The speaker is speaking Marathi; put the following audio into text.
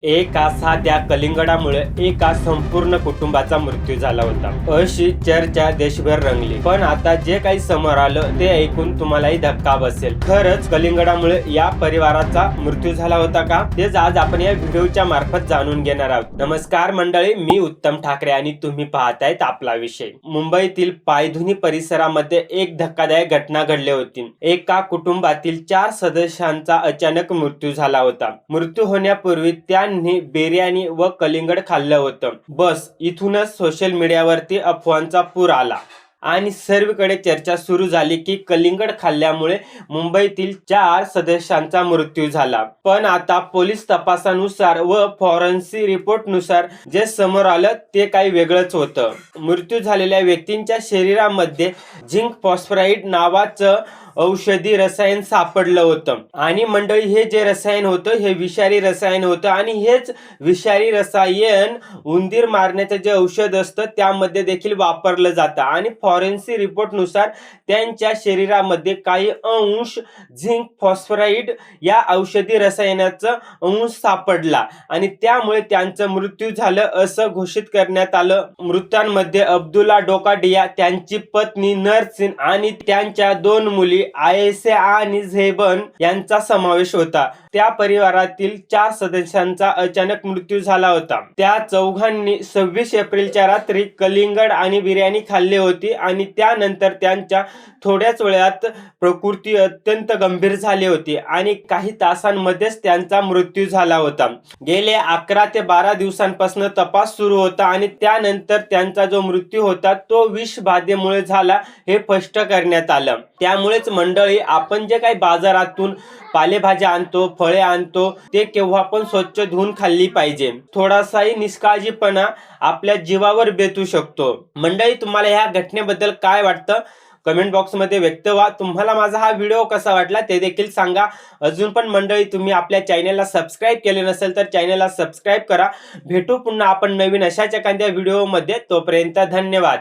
एका साध्या कलिंगडामुळे एका संपूर्ण कुटुंबाचा मृत्यू झाला होता, अशी चर्चा देशभर रंगली। पण आता जे काही समोर आलं ते ऐकून तुम्हालाही धक्का बसेल। खरंच कलिंगडामुळे या परिवाराचा मृत्यू झाला होता का? तेच आज आपण या व्हिडिओच्या मार्फत जाणून घेणार आहोत। नमस्कार मंडळी, मी उत्तम ठाकरे आणि तुम्ही पाहतायत आपला विषय। मुंबईतील पायधुनी परिसरामध्ये एक धक्कादायक घटना घडली होती। एका कुटुंबातील 4 सदस्यांचा अचानक मृत्यू झाला होता। मृत्यू होण्यापूर्वी त्यांनी बिर्याणी व कलिंगड खाल्लं होतं। बस इथूनच सोशल मीडियावरती अफवांचा पूर आला आणि सर्वकडे चर्चा सुरू झाली की कलिंगड खाल्ल्यामुळे मुंबईतील 4 सदस्यांचा मृत्यू झाला। पण आता पोलीस तपासानुसार व फॉरेन्सिक रिपोर्टनुसार जे समोर आलं ते काही वेगळंच होतं। मृत्यू झालेल्या व्यक्तींच्या शरीरामध्ये झिंक फॉस्फराइड नावाचं औषधी रसायन सापडलं होतं आणि मंडळी हे जे रसायन होतं हे विषारी रसायन होतं आणि हेच विषारी रसायन उंदीर मारण्याचं जे औषध असतं त्यामध्ये देखील वापरलं जातं आणि फॉरेन्सिक रिपोर्टनुसार त्यांच्या शरीरामध्ये काही अंश झिंक फॉस्फराइड या औषधी रसायनाचा अंश सापडला आणि त्यामुळे त्यांचं मृत्यू झालं असं घोषित करण्यात आलं। मृतांमध्ये अब्दुल्ला डोकाडिया, त्यांची पत्नी नरसिन आणि त्यांच्या 2 मुली आयशा आणि झेबन यांचा समावेश होता। त्या परिवारातील 4 सदस्यांचा अचानक मृत्यू झाला होता। त्या चौघांनी 26 एप्रिलच्या रात्री कलिंगड आणि बिर्याणी खाल्ली होती आणि त्यानंतर त्यांच्या थोड्याच वेळात प्रकृती अत्यंत गंभीर झाली होती आणि काही तासांमध्येच त्यांचा मृत्यू झाला होता। गेले 11 ते 12 दिवसांपासून तपास सुरू होता आणि त्यानंतर त्यांचा जो मृत्यू होता तो विषबाधेमुळे झाला हे स्पष्ट करण्यात आलं। त्यामुळेच मंडळी, आपण जे काही बाजारातून पालेभाज्या आणतो, फळे आणतो ते केव्हा पण स्वच्छ धुवून खाल्ली पाहिजे। थोडासाही निष्काळजीपणा आपल्या जीवावर बेतू शकतो। मंडळी, तुम्हाला ह्या घटनेबद्दल काय वाटतं कमेंट बॉक्स मध्ये व्यक्त व्हा। तुम्हाला माझा हा व्हिडिओ कसा वाटला ते देखील सांगा। अजून पण मंडळी, तुम्ही आपल्या चॅनलला सबस्क्राईब केले नसेल तर चॅनलला सबस्क्राईब करा। भेटू पुन्हा आपण नवीन अशाच एखाद्या व्हिडिओ मध्ये। तोपर्यंत धन्यवाद।